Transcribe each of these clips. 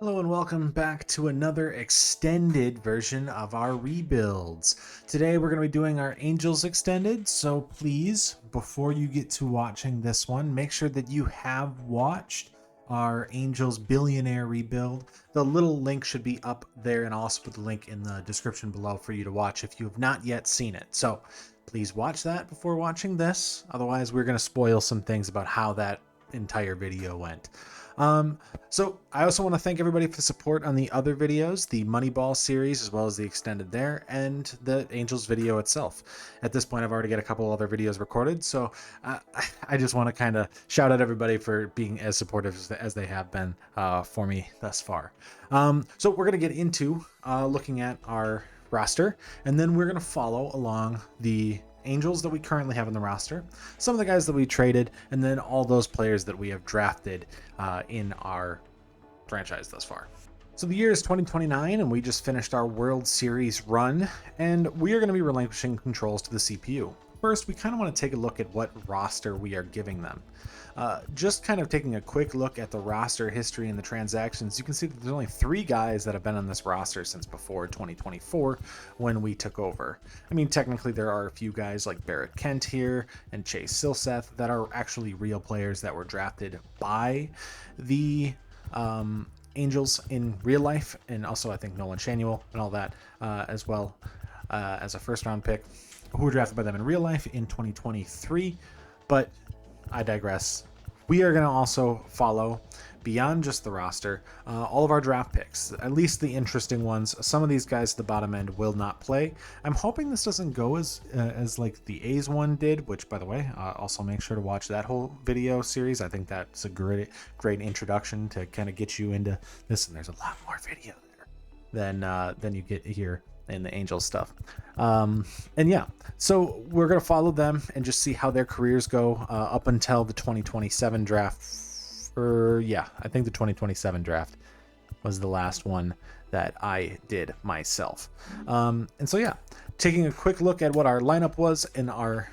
Hello and welcome back to another extended version of our rebuilds. Today we're going to be doing our Angels extended, so please, before you get to watching this one, make sure that you have watched our Angels Billionaire rebuild. The little link should be up there, and I'll also put the link in the description below for you to watch if you have not yet seen it. So please watch that before watching this, otherwise we're going to spoil some things about how that entire video went. So I also want to thank everybody for the support on the other videos, the Moneyball series, as well as the extended there, and the Angels video itself. At this point, I've already got a couple other videos recorded, so I just want to kind of shout out everybody for being as supportive as they have been for me thus far. So we're going to get into looking at our roster, and then we're going to follow along the Angels that we currently have on the roster, some of the guys that we traded, and then all those players that we have drafted in our franchise thus far. So the year is 2029, and we just finished our World Series run, and we are going to be relinquishing controls to the CPU. First, we kind of want to take a look at what roster we are giving them. Just kind of taking a quick look at the roster history and the transactions, you can see that there's only 3 guys that have been on this roster since before 2024 when we took over. I mean, technically there are a few guys like Barrett Kent here and Chase Silseth that are actually real players that were drafted by the Angels in real life, and also I think Nolan Shanuel and all that as well as a first round pick who were drafted by them in real life in 2023, but I digress. We are going to also follow, beyond just the roster, all of our draft picks, at least the interesting ones. Some of these guys at the bottom end will not play. I'm hoping this doesn't go as like the A's one did, which, by the way, also make sure to watch that whole video series. I think that's a great introduction to kind of get you into this, and there's a lot more video there than you get here in the Angels stuff. And yeah, so we're going to follow them and just see how their careers go up until the 2027 draft. I think the 2027 draft was the last one that I did myself. And so yeah, taking a quick look at what our lineup was in our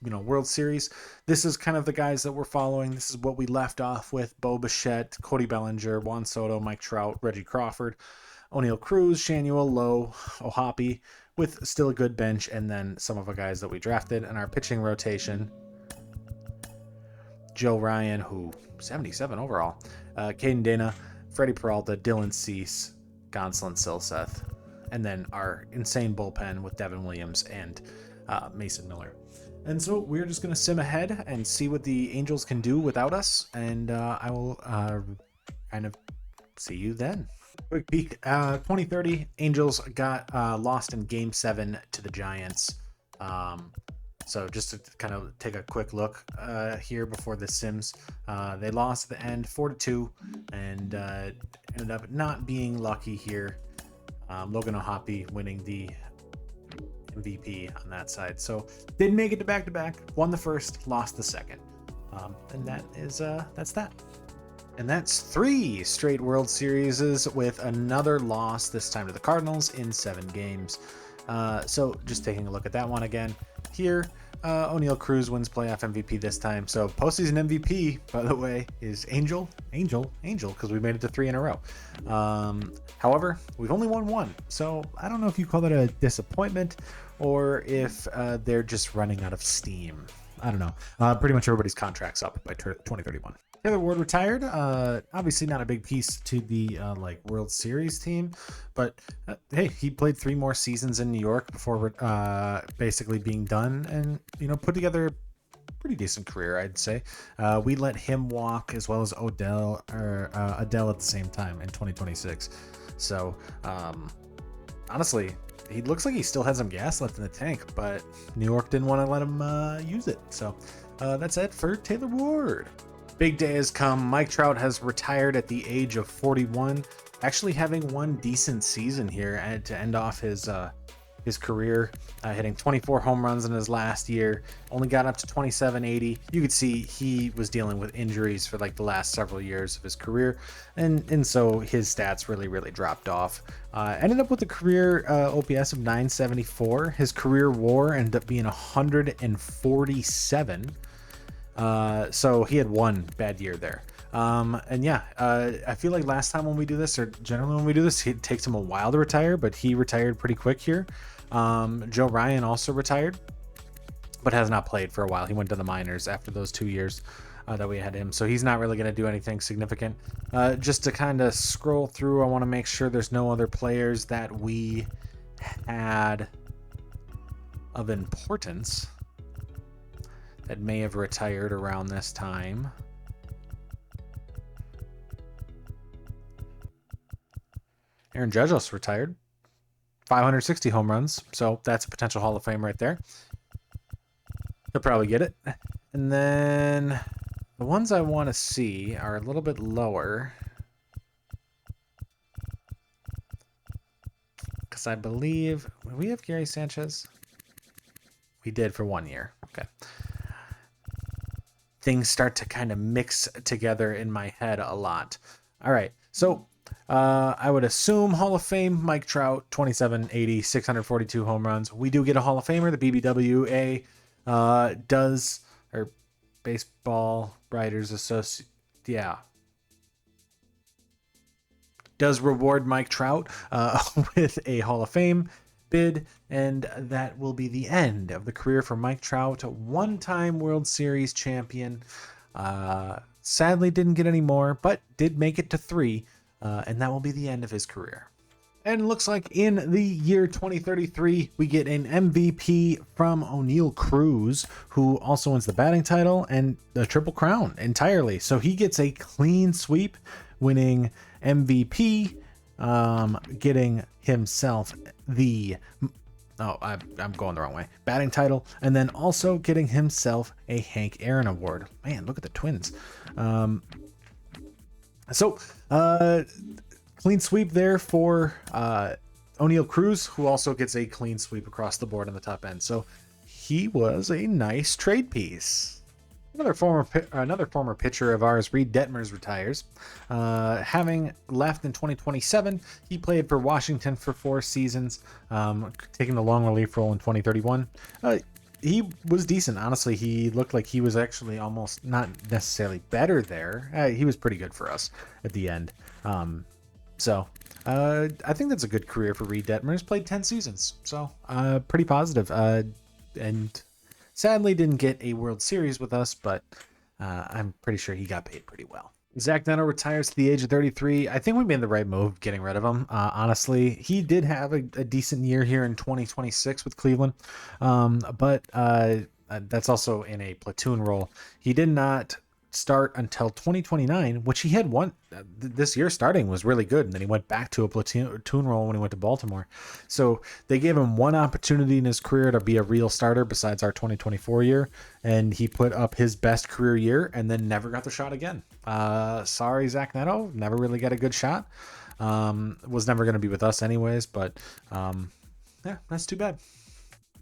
World Series. This is kind of the guys that we're following. This is what we left off with: Bo Bichette, Cody Bellinger, Juan Soto, Mike Trout, Reggie Crawford, O'Neill Cruz, Shanuel, Lowe, O'Hoppe, with still a good bench, and then some of the guys that we drafted. And our pitching rotation: Joe Ryan, who 77 overall, Caden Dana, Freddie Peralta, Dylan Cease, Gonsolin Silseth, and then our insane bullpen with Devin Williams and Mason Miller. And so we're just going to sim ahead and see what the Angels can do without us, and I will kind of see you then. Quick peek, 2030 Angels got lost in Game 7 to the Giants. So just to kind of take a quick look here before the sims, they lost at the end 4-2 and ended up not being lucky here. Logan O'Hoppe winning the MVP on that side. So didn't make it to back-to-back, won the first, lost the second. And that's that. And that's 3 straight World Series with another loss, this time to the Cardinals in 7 games. So just taking a look at that one again here. O'Neill Cruz wins playoff MVP this time. So postseason MVP, by the way, is Angel, because we made it to 3 in a row. However, we've only won 1. So I don't know if you call that a disappointment or if they're just running out of steam. I don't know. Pretty much everybody's contract's up by 2031. Taylor Ward retired. Obviously not a big piece to the World Series team, but hey, he played 3 more seasons in New York before basically being done, and put together a pretty decent career, I'd say. We let him walk as well as Adele at the same time in 2026. So honestly, he looks like he still has some gas left in the tank, but New York didn't want to let him use it. So that's it for Taylor Ward. Big day has come. Mike Trout has retired at the age of 41, actually having one decent season here to end off his career, hitting 24 home runs in his last year. Only got up to 2780. You could see he was dealing with injuries for the last several years of his career, and so his stats really dropped off. Ended up with a career OPS of 974. His career WAR ended up being 147. So he had one bad year there. And yeah, I feel like last time when we do this, or generally when we do this, it takes him a while to retire, but he retired pretty quick here. Joe Ryan also retired, but has not played for a while. He went to the minors after those 2 years that we had him, so he's not really going to do anything significant. Just to kind of scroll through, I want to make sure there's no other players that we had of importance that may have retired around this time. Aaron Judge also retired. 560 home runs, so that's a potential Hall of Fame right there. He'll probably get it. And then the ones I want to see are a little bit lower, because I believe we have Gary Sanchez. We did for 1 year. Okay. Things start to kind of mix together in my head a lot. All right, so I would assume Hall of Fame, Mike Trout, 2780, 642 home runs. We do get a Hall of Famer. The BBWA does, or Baseball Writers Association, yeah, does reward Mike Trout with a Hall of Fame bid, and that will be the end of the career for Mike Trout, one-time World Series champion. Sadly didn't get any more, but did make it to 3, and that will be the end of his career. And looks like in the year 2033, we get an MVP from O'Neal Cruz, who also wins the batting title and the Triple Crown entirely. So he gets a clean sweep, winning MVP, getting himself the, I'm going the wrong way, batting title, and then also getting himself a Hank Aaron Award. Man, look at the Twins. Clean sweep there for O'Neal Cruz, who also gets a clean sweep across the board on the top end. So he was a nice trade piece. Another former pitcher of ours, Reed Detmers, retires. Having left in 2027, he played for Washington for 4 seasons, taking the long relief role in 2031. He was decent, honestly. He looked like he was actually almost not necessarily better there. He was pretty good for us at the end. So I think that's a good career for Reed Detmers. Played 10 seasons, so pretty positive. And sadly didn't get a World Series with us, but I'm pretty sure he got paid pretty well. Zach Neto retires to the age of 33. I think we made the right move getting rid of him. Honestly, he did have a decent year here in 2026 with Cleveland, but that's also in a platoon role. He did not start until 2029, which he had won this year. Starting was really good, and then he went back to a platoon role when he went to Baltimore. So they gave him one opportunity in his career to be a real starter besides our 2024 year, and he put up his best career year and then never got the shot again. Sorry, Zach Neto, never really got a good shot. Was never going to be with us anyways, but yeah, that's too bad.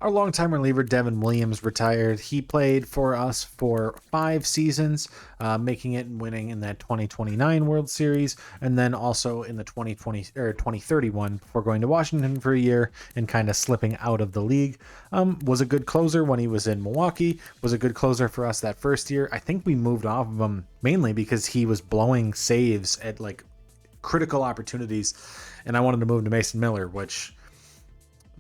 Our longtime reliever, Devin Williams, retired. He played for us for 5 seasons, making it and winning in that 2029 World Series, and then also in the 2031 before going to Washington for a year and kind of slipping out of the league. Was a good closer when he was in Milwaukee. Was a good closer for us that first year. I think we moved off of him mainly because he was blowing saves at like critical opportunities, and I wanted to move to Mason Miller, which,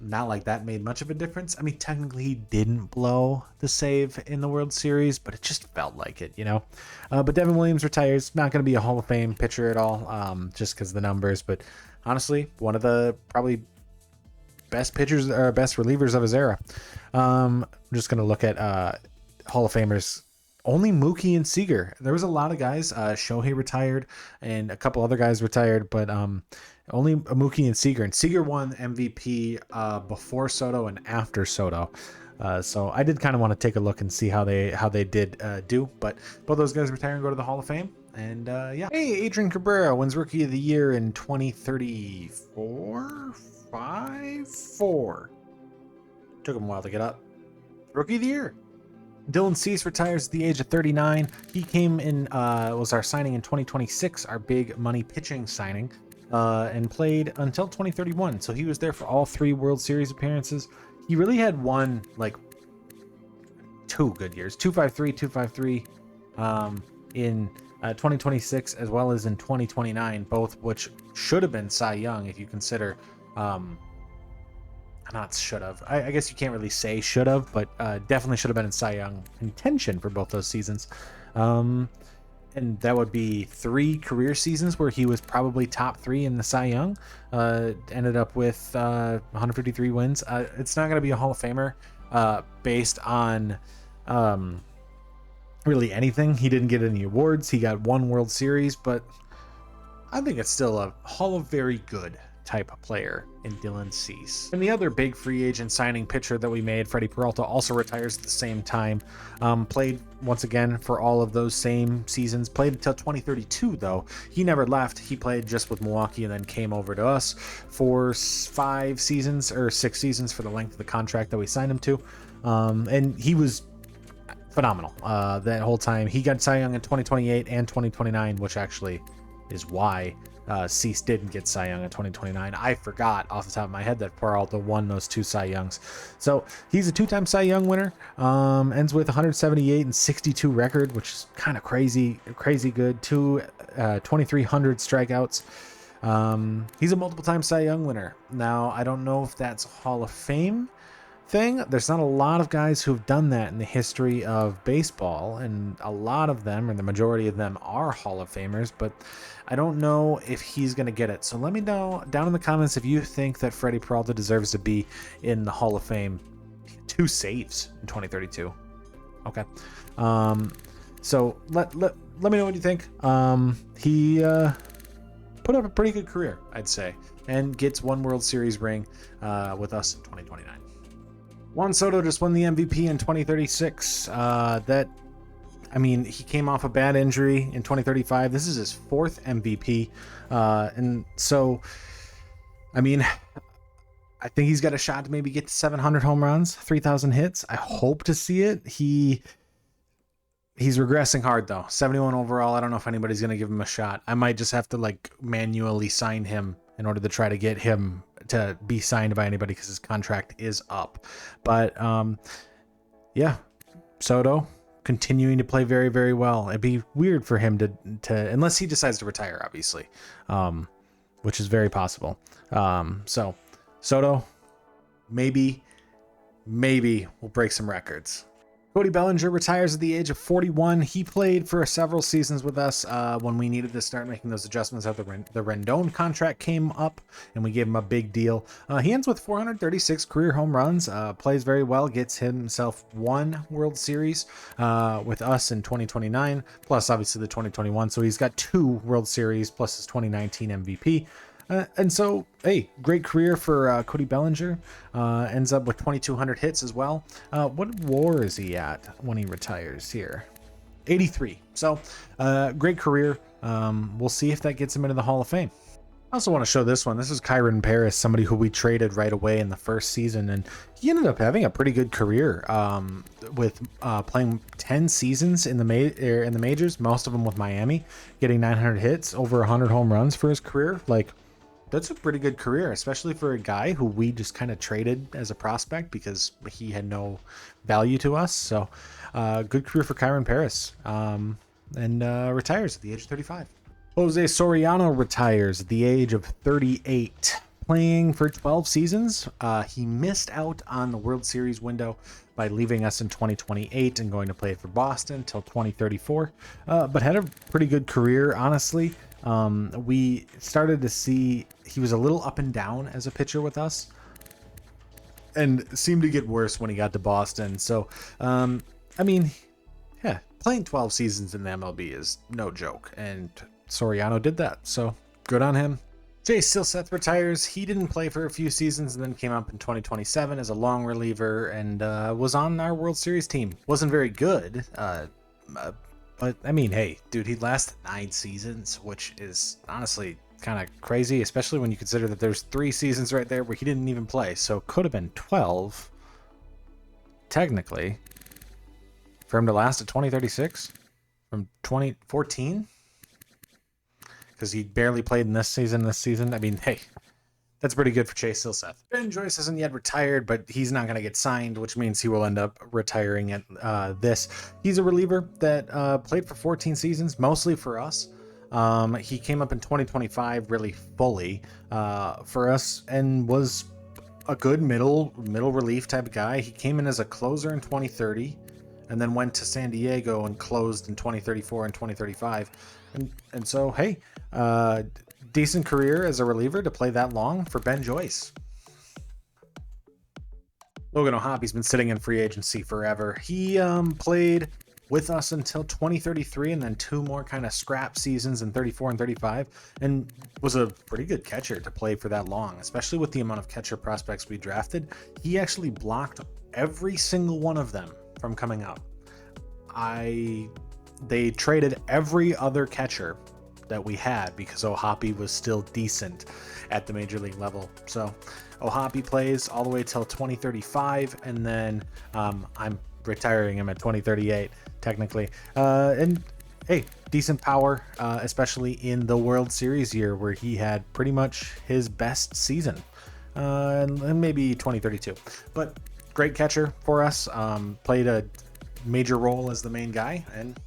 not like that made much of a difference. I mean, technically he didn't blow the save in the World Series, but it just felt like it, you know. But Devin Williams retires. Not going to be a Hall of Fame pitcher at all, just because of the numbers. But honestly, one of the probably best pitchers or best relievers of his era. I'm just going to look at Hall of Famers. Only Mookie and Seager. There was a lot of guys. Shohei retired, and a couple other guys retired, but only Mookie and Seager. And Seager won MVP before Soto and after Soto. So I did kind of want to take a look and see how they did do. But both those guys retire and go to the Hall of Fame. And yeah. Hey, Adrian Cabrera wins Rookie of the Year in 2034? 4. Took him a while to get up. Rookie of the Year. Dylan Cease retires at the age of 39. He came in, was our signing in 2026, our big money pitching signing, and played until 2031. So he was there for all 3 World Series appearances. He really had 2 good years, 253 in 2026 as well as in 2029, both which should have been Cy Young if you consider not should have. I guess you can't really say should have, but definitely should have been in Cy Young contention for both those seasons. And that would be 3 career seasons where he was probably top 3 in the Cy Young. Ended up with 153 wins. It's not going to be a Hall of Famer based on really anything. He didn't get any awards. He got 1 World Series, but I think it's still a Hall of Very Good type of player in Dylan Cease. And the other big free agent signing pitcher that we made, Freddie Peralta, also retires at the same time. Played once again for all of those same seasons. Played until 2032 though. He never left. He played just with Milwaukee and then came over to us for 5 seasons or 6 seasons for the length of the contract that we signed him to. And he was phenomenal that whole time. He got Cy Young in 2028 and 2029, which actually is why Cease didn't get Cy Young in 2029. I forgot off the top of my head that Peralta won those 2 Cy Youngs. So he's a 2-time Cy Young winner. Ends with 178 and 62 record, which is kind of crazy good. 2,300 strikeouts. He's a multiple-time Cy Young winner. Now, I don't know if that's Hall of Fame thing. There's not a lot of guys who've done that in the history of baseball, and a lot of them, or the majority of them, are Hall of Famers, but I don't know if he's going to get it. So let me know down in the comments if you think that Freddie Peralta deserves to be in the Hall of Fame. 2 saves in 2032. Okay. So let me know what you think. He put up a pretty good career, I'd say, and gets 1 World Series ring with us in 2029. Juan Soto just won the MVP in 2036. He came off a bad injury in 2035. This is his 4th MVP. And so, I think he's got a shot to maybe get to 700 home runs, 3,000 hits. I hope to see it. He's regressing hard, though. 71 overall. I don't know if anybody's going to give him a shot. I might just have to, manually sign him in order to try to get him to be signed by anybody because his contract is up. But, yeah, Soto continuing to play very, very well. It'd be weird for him to unless he decides to retire, obviously, which is very possible. So Soto, maybe we'll break some records. Cody Bellinger retires at the age of 41. He played for several seasons with us when we needed to start making those adjustments after the Rendon contract came up, and we gave him a big deal. He ends with 436 career home runs, plays very well, gets himself 1 World Series with us in 2029, plus obviously the 2021. So he's got 2 World Series plus his 2019 MVP. And so, hey, great career for Cody Bellinger. Ends up with 2,200 hits as well. What WAR is he at when he retires here? 83. So, great career. We'll see if that gets him into the Hall of Fame. I also want to show this one. This is Kyron Paris, somebody who we traded right away in the first season, and he ended up having a pretty good career with playing 10 seasons in the majors, most of them with Miami, getting 900 hits, over 100 home runs for his career. That's a pretty good career, especially for a guy who we just kind of traded as a prospect because he had no value to us. So good career for Kyron Paris, and retires at the age of 35. Jose Soriano retires at the age of 38. Playing for 12 seasons, he missed out on the World Series window by leaving us in 2028 and going to play for Boston until 2034, but had a pretty good career, honestly. We started to see he was a little up and down as a pitcher with us and seemed to get worse when he got to Boston. So, playing 12 seasons in the MLB is no joke, and Soriano did that. So good on him. Jay Silseth retires. He didn't play for a few seasons and then came up in 2027 as a long reliever and was on our World Series team. Wasn't very good, but hey, dude, he lasted 9 seasons, which is honestly kind of crazy, especially when you consider that there's 3 seasons right there where he didn't even play. So could have been 12, technically, for him to last at 2036 from 2014, because he barely played in this season. Hey, That's pretty good for Chase Silseth. Ben Joyce isn't yet retired, but he's not going to get signed, which means he will end up retiring at this. He's a reliever that played for 14 seasons, mostly for us. He came up in 2025 really fully for us and was a good middle relief type guy. He came in as a closer in 2030 and then went to San Diego and closed in 2034 and 2035. And so, hey, decent career as a reliever to play that long for Ben Joyce. Logan O'Hoppy's been sitting in free agency forever. He played with us until 2033 and then 2 more kind of scrap seasons in 34 and 35, and was a pretty good catcher to play for that long, especially with the amount of catcher prospects we drafted. He actually blocked every single one of them from coming up. They traded every other catcher that we had because O'Hoppy was still decent at the major league level. So O'Hoppy plays all the way till 2035, and then I'm retiring him at 2038 technically. And hey, decent power, especially in the World Series year where he had pretty much his best season, and maybe 2032. But great catcher for us, played a major role as the main guy, and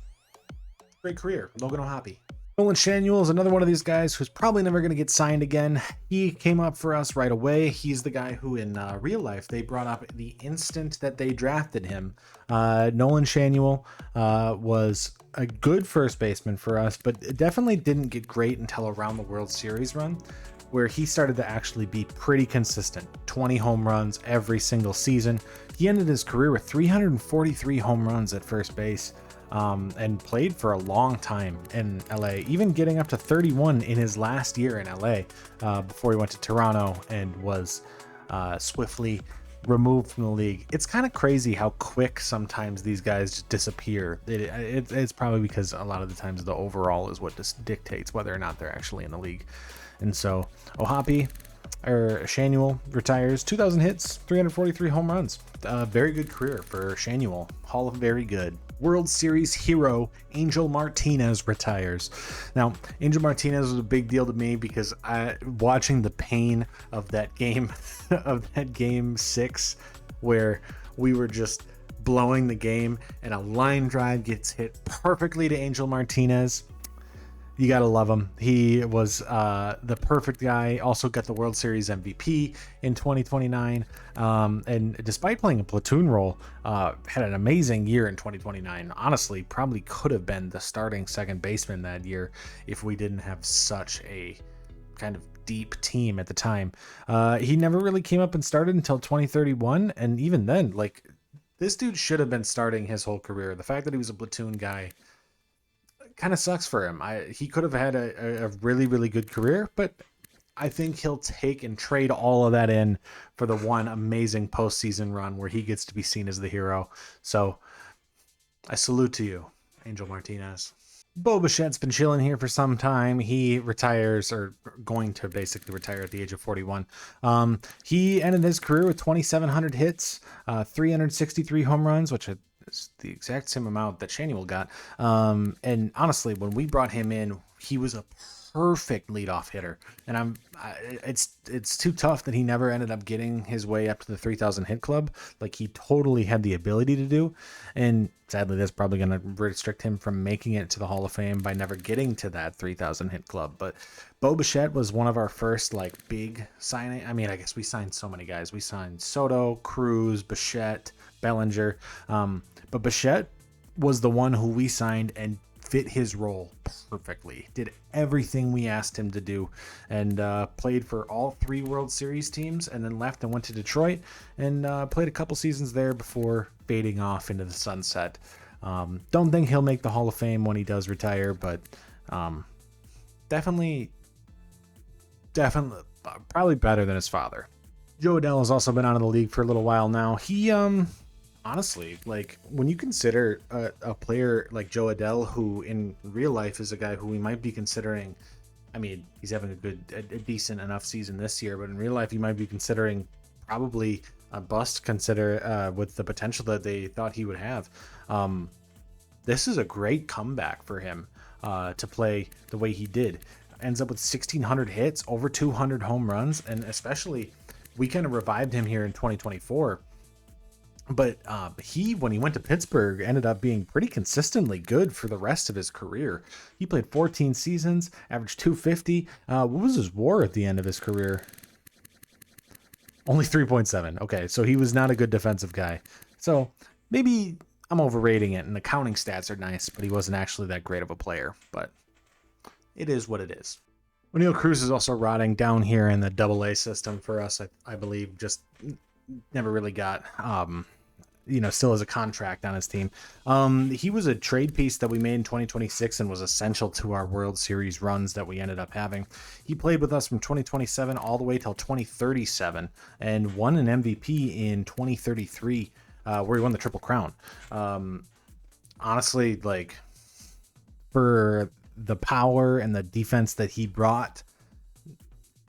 great career. Logan O'Hoppy. Nolan Shanuel is another one of these guys who's probably never going to get signed again. He came up for us right away. He's the guy who in real life they brought up the instant that they drafted him. Nolan Shanuel was a good first baseman for us, but it definitely didn't get great until around the World Series run, where he started to actually be pretty consistent. 20 home runs every single season. He ended his career with 343 home runs at first base. And played for a long time in LA, even getting up to 31 in his last year in LA before he went to Toronto and was swiftly removed from the league. It's kind of crazy how quick sometimes these guys just disappear. It's probably because a lot of the times the overall is what dictates whether or not they're actually in the league. And so O'Hoppy, or Shanuel, retires. 2,000 hits, 343 home runs. Very good career for Shanuel. Hall of Very Good. World Series hero Angel Martinez retires. Now, Angel Martinez was a big deal to me because watching the pain of that game, of that game 6, where we were just blowing the game and a line drive gets hit perfectly to Angel Martinez. You gotta love him. He was the perfect guy. Also got the World Series MVP in 2029. And despite playing a platoon role, had an amazing year in 2029. Honestly, probably could have been the starting second baseman that year if we didn't have such a kind of deep team at the time. He never really came up and started until 2031. And even then, like, this dude should have been starting his whole career. The fact that he was a platoon guy kind of sucks for him. He could have had a really, really good career, but I think he'll take and trade all of that in for the one amazing postseason run where he gets to be seen as the hero. So I salute to you, Angel Martinez. Bo Bichette's been chilling here for some time. He retires, or going to basically retire at the age of 41. He ended his career with 2,700 hits, 363 home runs, which is the exact same amount that Shanuel got. And honestly, when we brought him in, he was a perfect leadoff hitter. And it's too tough that he never ended up getting his way up to the 3,000 hit club like he totally had the ability to do. And sadly, that's probably going to restrict him from making it to the Hall of Fame by never getting to that 3,000 hit club. But Bo Bichette was one of our first like big signing. I mean, I guess we signed so many guys. We signed Soto, Cruz, Bichette, Bellinger. But Bichette was the one who we signed and fit his role perfectly. Did everything we asked him to do, and played for all 3 World Series teams, and then left and went to Detroit and played a couple seasons there before fading off into the sunset. Don't think he'll make the Hall of Fame when he does retire, but definitely probably better than his father. Joe Adell has also been out of the league for a little while now. He honestly, like, when you consider a player like Joe Adell, who in real life is a guy who we might be considering, I mean, he's having a decent enough season this year, but in real life, you might be considering probably a bust with the potential that they thought he would have. This is a great comeback for him to play the way he did. ends up with 1,600 hits, over 200 home runs, and especially we kind of revived him here in 2024. But when he went to Pittsburgh, ended up being pretty consistently good for the rest of his career. He played 14 seasons, averaged 250. What was his WAR at the end of his career? Only 3.7. Okay, so he was not a good defensive guy. So maybe I'm overrating it, and the counting stats are nice, but he wasn't actually that great of a player. But it is what it is. Oneil Cruz is also rotting down here in the AA system for us, I believe. Just never really got, still has a contract on his team. He was a trade piece that we made in 2026 and was essential to our World Series runs that we ended up having. He played with us from 2027 all the way till 2037 and won an MVP in 2033, where he won the Triple Crown. Honestly, like, for the power and the defense that he brought,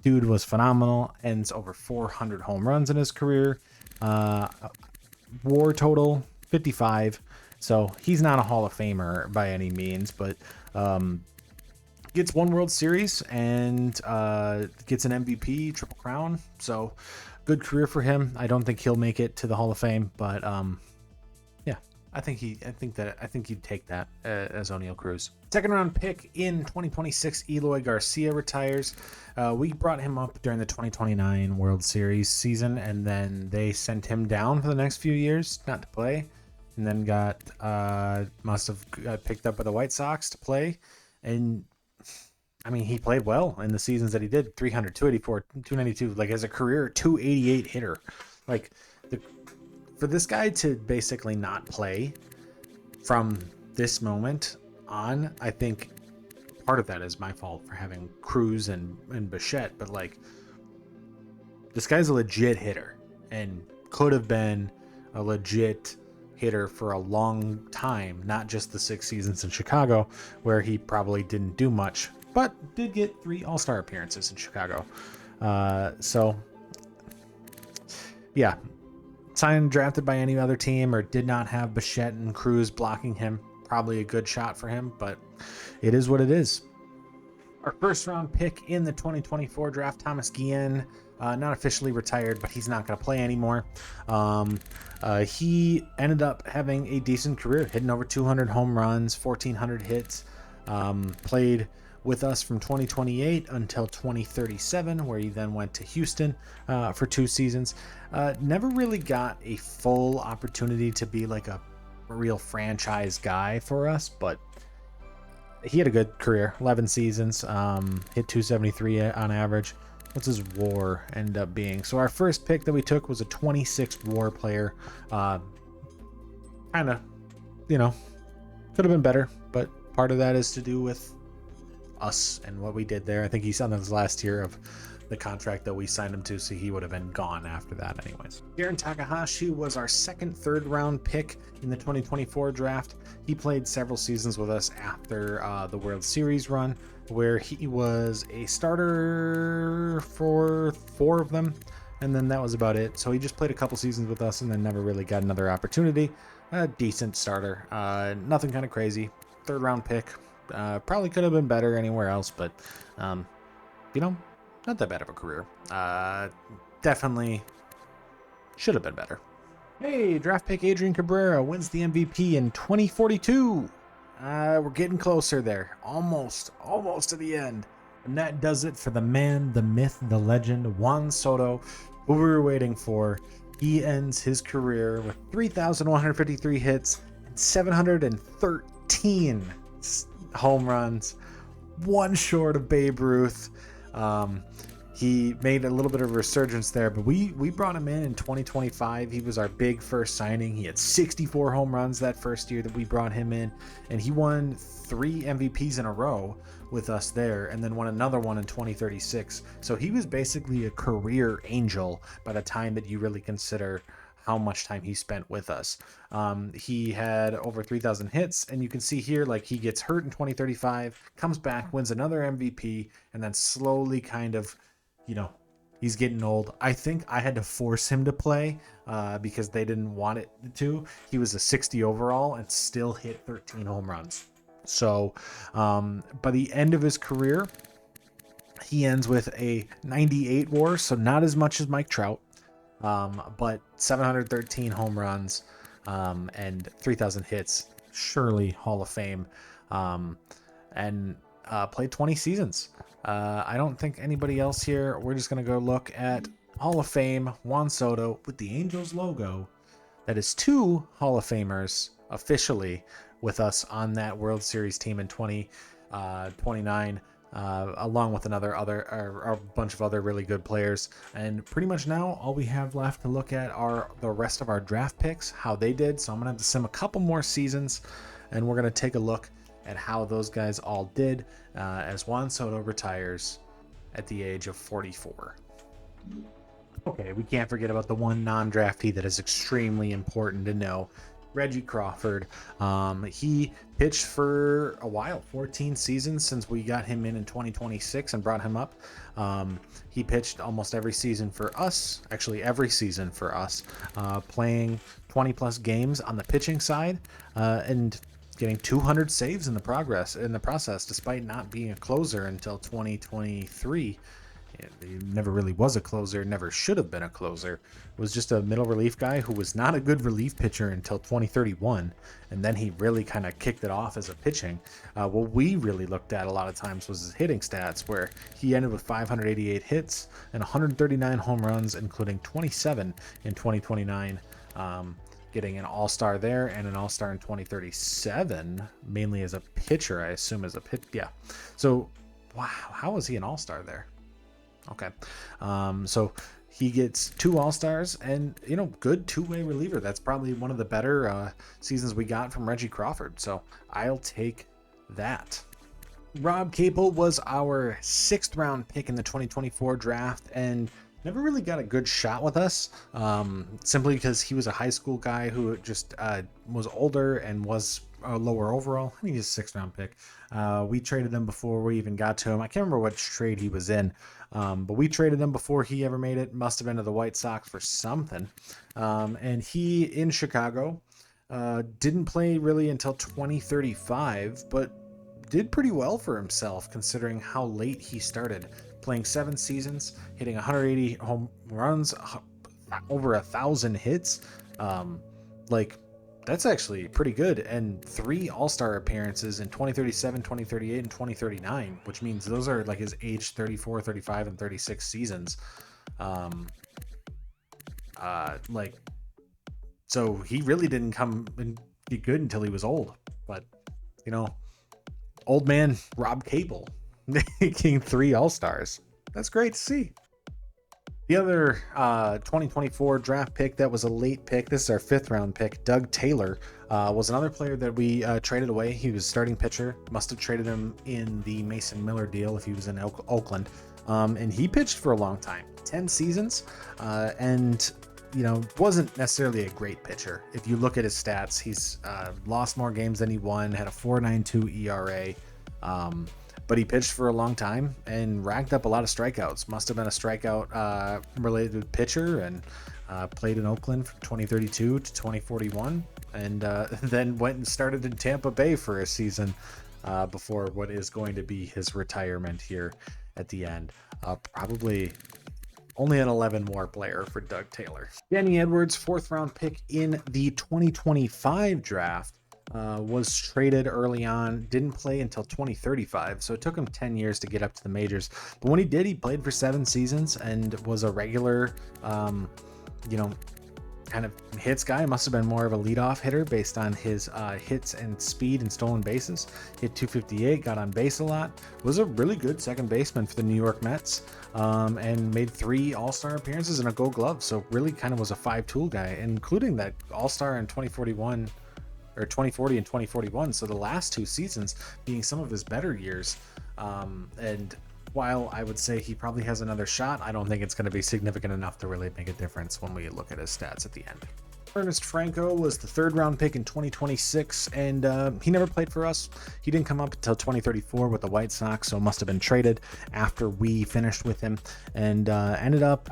dude was phenomenal. Ends over 400 home runs in his career. WAR total 55. So he's not a Hall of Famer by any means, but gets one World Series and gets an MVP, Triple Crown. So good career for him. I don't think he'll make it to the Hall of Fame, but yeah, I think you'd take that as Oneil Cruz. Second round pick in 2026, Eloy Garcia retires. We brought him up during the 2029 World Series season, and then they sent him down for the next few years not to play, and then must have got picked up by the White Sox to play. And I mean, he played well in the seasons that he did. 300, 284, 292, like as a career 288 hitter. Like, for this guy to basically not play from this moment on, I think part of that is my fault for having Cruz and Bichette, but like, this guy's a legit hitter and could have been a legit hitter for a long time, not just the 6 seasons in Chicago where he probably didn't do much, but did get 3 All-Star appearances in Chicago. So yeah, signed, drafted by any other team, or did not have Bichette and Cruz blocking him, probably a good shot for him, but it is what it is. Our first round pick in the 2024 draft, Thomas Guillen, not officially retired, but he's not going to play anymore. He ended up having a decent career, hitting over 200 home runs, 1,400 hits, played with us from 2028 until 2037, where he then went to Houston for 2 seasons. Never really got a full opportunity to be like a real franchise guy for us, but he had a good career. 11 seasons, hit 273 on average. What's his WAR end up being? So our first pick that we took was a 26 WAR player. Kind of, could have been better, but part of that is to do with us and what we did there. I think he's on his last year of the contract that we signed him to, so he would have been gone after that anyways. Aaron Takahashi was our third round pick in the 2024 draft. He played several seasons with us after the World Series run, where he was a starter for 4 of them, and then that was about it. So he just played a couple seasons with us and then never really got another opportunity. A decent starter, nothing kind of crazy. Third round pick. Probably could have been better anywhere else, but not that bad of a career. Definitely should have been better. Hey, draft pick Adrian Cabrera wins the MVP in 2042. We're getting closer there. Almost to the end. And that does it for the man, the myth, the legend, Juan Soto, who we were waiting for. He ends his career with 3,153 hits and 713 home runs, 1 short of Babe Ruth. He made a little bit of a resurgence there, but we brought him in 2025. He was our big first signing. He had 64 home runs that first year that we brought him in, and he won 3 MVPs in a row with us there, and then won another one in 2036. So he was basically a career angel by the time that you really consider how much time he spent with us. He had over 3,000 hits, and you can see here, like, he gets hurt in 2035, comes back, wins another MVP, and then slowly kind of, he's getting old. I think I had to force him to play because they didn't want it to. He was a 60 overall and still hit 13 home runs. So by the end of his career, He ends with a 98 WAR, so not as much as Mike Trout, but 713 home runs and 3,000 hits. Surely Hall of Fame, and played 20 seasons. I don't think anybody else here. We're just going to go look at Hall of Fame Juan Soto with the Angels logo. That is 2 Hall of Famers officially with us on that World Series team in 2029. Along with a bunch of other really good players. And pretty much now all we have left to look at are the rest of our draft picks, how they did. So I'm gonna have to sim a couple more seasons, and we're gonna take a look at how those guys all did as Juan Soto retires at the age of 44. Okay, we can't forget about the one non-draftee that is extremely important to know. Reggie Crawford. He pitched for a while, 14 seasons since we got him in 2026 and brought him up. He pitched almost every season for us, actually every season for us, playing 20 plus games on the pitching side, and getting 200 saves in the process, despite not being a closer until 2023. He never really was a closer, never should have been a closer. Was just a middle relief guy who was not a good relief pitcher until 2031, and then he really kind of kicked it off as a pitching. What we really looked at a lot of times was his hitting stats, where he ended with 588 hits and 139 home runs, including 27 in 2029, getting an all-star there and an all-star in 2037, mainly as a pitcher, I assume as a pitch. Yeah. So, wow, how was he an all-star there? Okay, so he gets 2 All-Stars and, good two-way reliever. That's probably one of the better seasons we got from Reggie Crawford, so I'll take that. Rob Capel was our 6th round pick in the 2024 draft and never really got a good shot with us, simply because he was a high school guy who just was older and was a lower overall. I think he's a 6th round pick. We traded him before we even got to him. I can't remember which trade he was in, but we traded him before he ever made it. Must have been to the White Sox for something. And he, in Chicago, didn't play really until 2035, but did pretty well for himself considering how late he started. Playing 7 seasons, hitting 180 home runs, over 1,000 hits. That's actually pretty good. And 3 All-Star appearances in 2037, 2038, and 2039, which means those are like his age 34, 35, and 36 seasons. So he really didn't come and be good until he was old. But, old man Rob Capel making 3 All-Stars. That's great to see. The other 2024 draft pick that was a late pick, this is our 5th round pick, Doug Taylor, was another player that we traded away. He was starting pitcher. Must have traded him in the Mason Miller deal if he was in Oakland. And he pitched for a long time, 10 seasons, and wasn't necessarily a great pitcher. If you look at his stats, he's lost more games than he won, had a 4.92 ERA. But he pitched for a long time and racked up a lot of strikeouts. Must have been a strikeout related pitcher, and played in Oakland from 2032 to 2041, and then went and started in Tampa Bay for a season before what is going to be his retirement here at the end. Probably only an 11 WAR player for Doug Taylor. Danny Edwards, 4th round pick in the 2025 draft. Was traded early on, didn't play until 2035, so it took him 10 years to get up to the majors. But when he did, he played for 7 seasons and was a regular, kind of hits guy. Must have been more of a leadoff hitter based on his hits and speed and stolen bases. Hit 258, got on base a lot, was a really good second baseman for the New York Mets, and made 3 All-Star appearances and a Gold Glove. So really kind of was a 5-tool guy, including that All-Star in 2041. Or 2040 and 2041, so the last 2 seasons being some of his better years. And while I would say he probably has another shot, I don't think it's going to be significant enough to really make a difference when we look at his stats at the end. Ernest Franco was the 3rd round pick in 2026, and he never played for us. He didn't come up until 2034 with the White Sox, so must have been traded after we finished with him, and ended up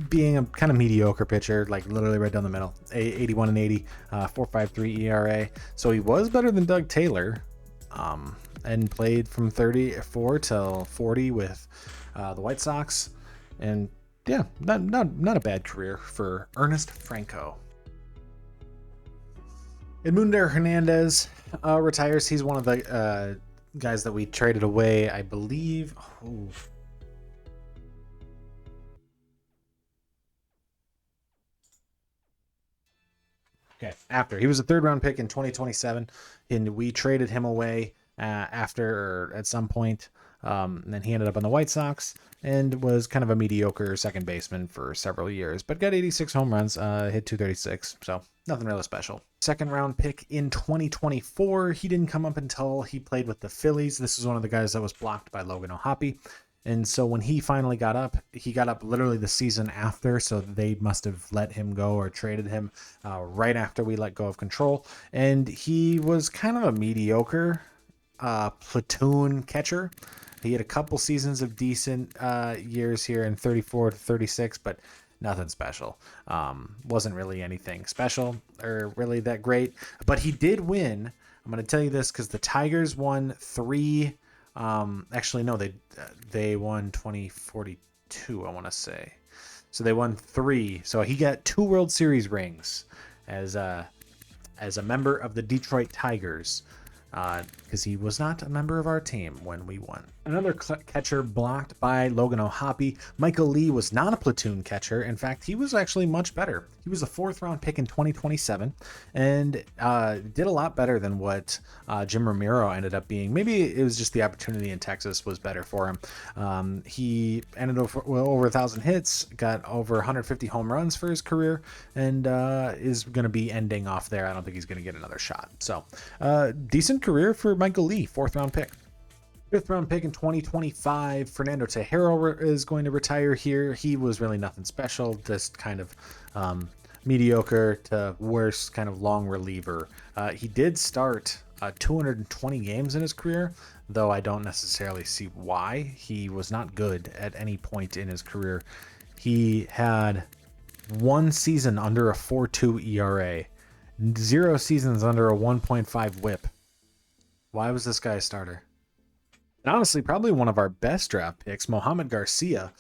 being a kind of mediocre pitcher, like literally right down the middle. 81 and 80, 4.53 ERA. So he was better than Doug Taylor, and played from 34 till 40 with the White Sox. And yeah, not a bad career for Ernest Franco. Edmundo Hernandez retires. He's one of the guys that we traded away, I believe. Oh. Okay, after he was a third round pick in 2027, and we traded him away after or at some point. And then he ended up on the White Sox and was kind of a mediocre second baseman for several years, but got 86 home runs, hit 236, so nothing really special. Second round pick in 2024. He didn't come up until he played with the Phillies. This is one of the guys that was blocked by Logan O'Hoppe. And so when he finally got up, he got up literally the season after. So they must have let him go or traded him right after we let go of control. And he was kind of a mediocre platoon catcher. He had a couple seasons of decent years here in 34 to 36, but nothing special. Wasn't really anything special or really that great. But he did win. I'm going to tell you this because the Tigers won 3. Actually, no, they won 2042, I want to say. So they won 3. So he got 2 World Series rings as a member of the Detroit Tigers. Because he was not a member of our team when we won. Another catcher blocked by Logan O'Hoppe. Michael Lee was not a platoon catcher. In fact, he was actually much better. He was a 4th round pick in 2027 and did a lot better than what Jim Romero ended up being. Maybe it was just the opportunity in Texas was better for him. He ended up over 1,000 hits, got over 150 home runs for his career, and is going to be ending off there. I don't think he's going to get another shot. So decent career for Michael Lee, 4th round pick. 5th round pick in 2025, Fernando Tejero is going to retire here. He was really nothing special, just kind of mediocre to worse kind of long reliever. He did start 220 games in his career, though I don't necessarily see why. He was not good at any point in his career. He had 1 season under a 4.2 ERA, 0 seasons under a 1.5 WHIP. Why was this guy a starter? And honestly, probably one of our best draft picks, Mohamed Garcia,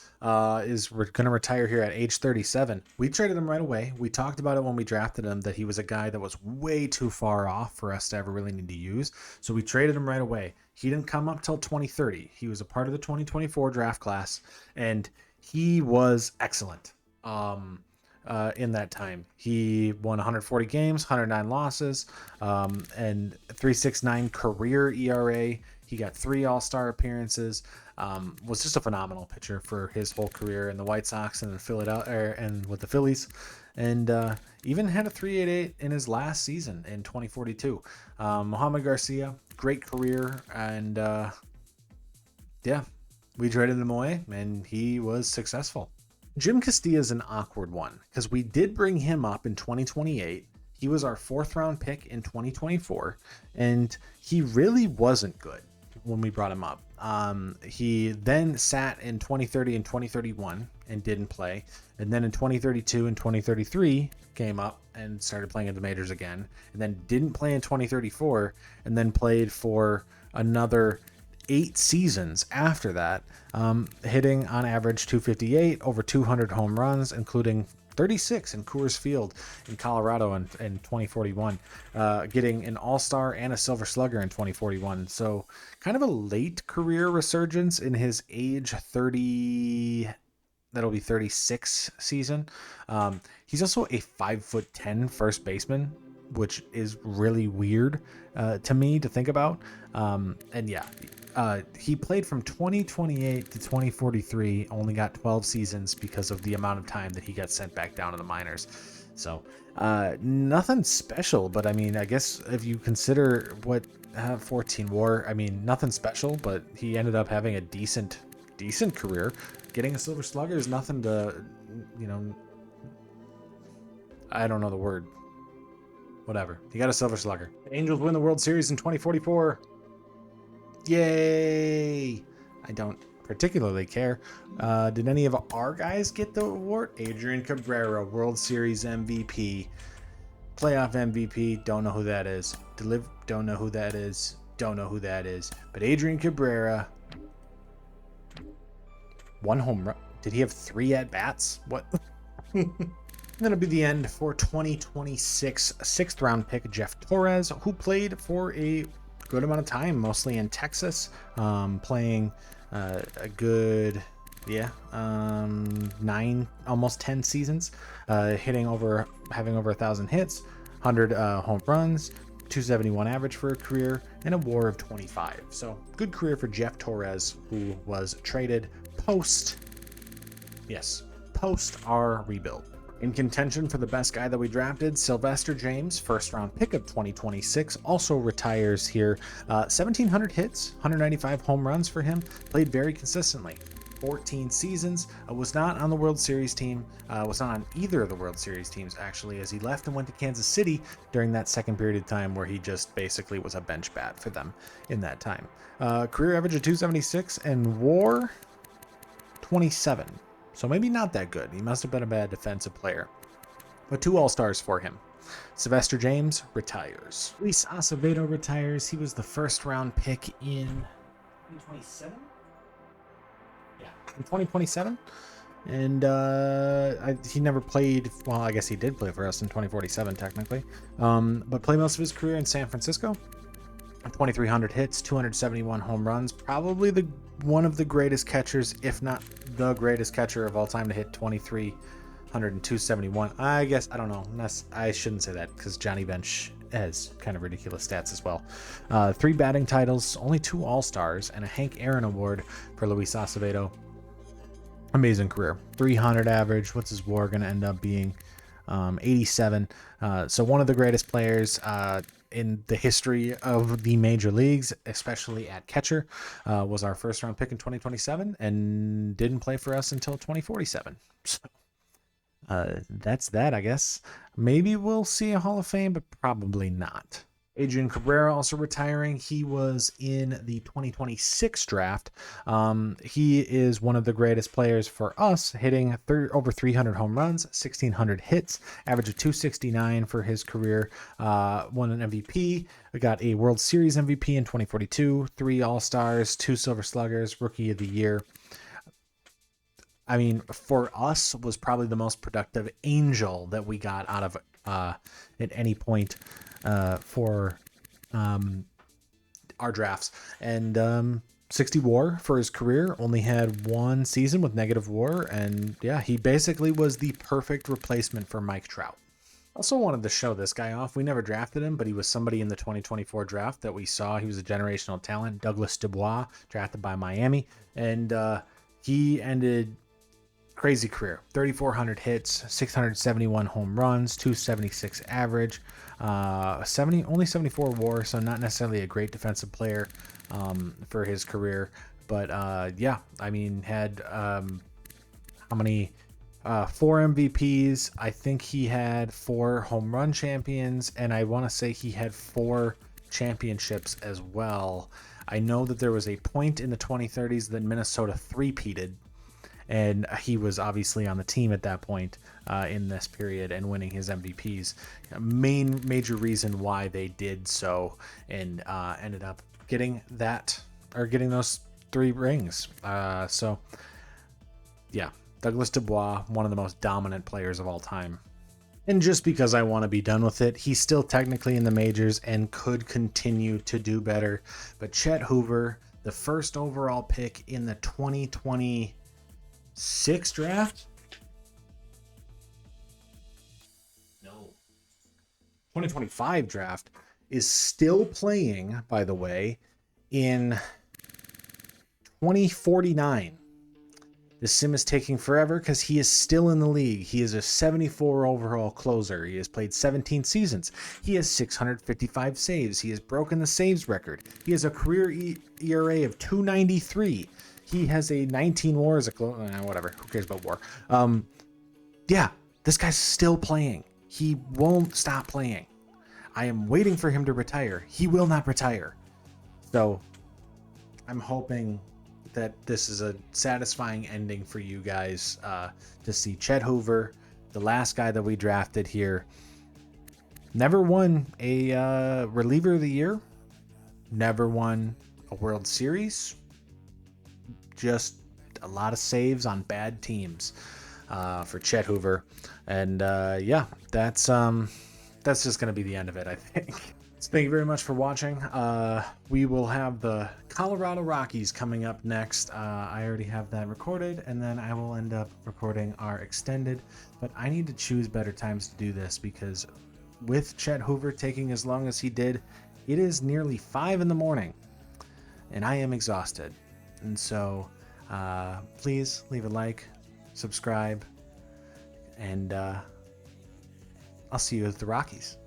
is going to retire here at age 37. We traded him right away. We talked about it when we drafted him, that he was a guy that was way too far off for us to ever really need to use. So we traded him right away. He didn't come up till 2030. He was a part of the 2024 draft class, and he was excellent. In that time, he won 140 games, 109 losses, and 3.69 career ERA. He got 3 All-Star appearances. Was just a phenomenal pitcher for his whole career in the White Sox and and with the Phillies, and even had a 3.88 in his last season in 2042. Mohamed Garcia, great career, and yeah, we traded him away, and he was successful. Jim Castilla is an awkward one because we did bring him up in 2028. He was our 4th round pick in 2024, and he really wasn't good when we brought him up. He then sat in 2030 and 2031 and didn't play, and then in 2032 and 2033 came up and started playing at the majors again, and then didn't play in 2034, and then played for another 8 seasons after that, hitting on average 258, over 200 home runs, including 36 in Coors Field in Colorado in 2041, getting an All-Star and a Silver Slugger in 2041. So kind of a late career resurgence in his age 30, that'll be 36 season. He's also a 5'10" first baseman, which is really weird to me to think about. And yeah, he played from 2028 to 2043, only got 12 seasons because of the amount of time that he got sent back down to the minors. So nothing special, but I mean, I guess if you consider what 14 WAR, I mean, nothing special, but he ended up having a decent career. Getting a Silver Slugger is nothing to, I don't know the word. Whatever. He got a Silver Slugger. The Angels win the World Series in 2044. Yay! I don't particularly care. Did any of our guys get the award? Adrian Cabrera, World Series MVP, playoff MVP. Don't know who that is. Don't know who that is. don't know who that is, but Adrian Cabrera, 1 home run. Did he have 3 at-bats? What? That'll be the end for 2026 6th round pick Jeff Torres, who played for a good amount of time, mostly in Texas, playing a good 9, almost 10 seasons, having over 1,000 hits, 100 home runs, 271 average for a career, and a WAR of 25. So good career for Jeff Torres, who was traded post our rebuild. In contention for the best guy that we drafted, Sylvester James, first round pick of 2026, also retires here. 1,700 hits, 195 home runs for him, played very consistently. 14 seasons, was not on the World Series team, was not on either of the World Series teams actually, as he left and went to Kansas City during that second period of time where he just basically was a bench bat for them in that time. Career average of 276 and WAR 27. So maybe not that good. He must have been a bad defensive player. But 2 All-Stars for him. Sylvester James retires. Luis Acevedo retires. He was the first round pick in 2027? Yeah, in 2027. And he never played, well, I guess he did play for us in 2047 technically. But played most of his career in San Francisco. 2,300 hits, 271 home runs, probably one of the greatest catchers, if not the greatest catcher of all time to hit 2,300 and 271. I guess, I don't know, I shouldn't say that because Johnny Bench has kind of ridiculous stats as well. 3 batting titles, only 2 All-Stars, and a Hank Aaron Award for Luis Acevedo. Amazing career. 300 average. What's his WAR going to end up being? 87. So one of the greatest players in the history of the major leagues, especially at catcher, was our first round pick in 2027 and didn't play for us until 2047. So that's that, I guess. Maybe we'll see a Hall of Fame, but probably not. Adrian Cabrera also retiring. He was in the 2026 draft. He is one of the greatest players for us, hitting over 300 home runs, 1,600 hits, average of 269 for his career. Won an MVP. We got a World Series MVP in 2042, 3 All-Stars, 2 Silver Sluggers, Rookie of the Year. I mean, for us, was probably the most productive Angel that we got out of at any point for our drafts. And 60 WAR for his career, only had 1 season with negative WAR, and yeah, he basically was the perfect replacement for Mike Trout. Also wanted to show this guy off. We never drafted him, but he was somebody in the 2024 draft that we saw. He was a generational talent. Douglas Dubois, drafted by Miami, and he ended crazy career. 3,400 hits, 671 home runs, 276 average, only 74 WAR, so not necessarily a great defensive player for his career. But yeah, I mean, had how many? 4 MVPs. I think he had 4 home run champions, and I want to say he had 4 championships as well. I know that there was a point in the 2030s that Minnesota three-peated, and he was obviously on the team at that point in this period and winning his MVPs. Major reason why they did so, and ended up getting those 3 rings. So yeah, Douglas Dubois, one of the most dominant players of all time. And just because I want to be done with it, he's still technically in the majors and could continue to do better. But Chet Hoover, the first overall pick in the 2026 draft? No. 2025 draft, is still playing, by the way, in 2049. The sim is taking forever because he is still in the league. He is a 74 overall closer. He has played 17 seasons. He has 655 saves. He has broken the saves record. He has a career ERA of 293. He has a 19 WAR as a whatever. Who cares about WAR? Yeah, this guy's still playing. He won't stop playing. I am waiting for him to retire. He will not retire. So I'm hoping that this is a satisfying ending for you guys to see Chet Hoover, the last guy that we drafted here. Never won a reliever of the year. never won a World Series, just a lot of saves on bad teams for Chet Hoover. And yeah, that's just going to be the end of it, I think. So thank you very much for watching. We will have the Colorado Rockies coming up next. I already have that recorded, and then I will end up recording our extended. But I need to choose better times to do this, because with Chet Hoover taking as long as he did, it is nearly 5 in the morning, and I am exhausted. And so please leave a like, subscribe, and I'll see you at the Rockies.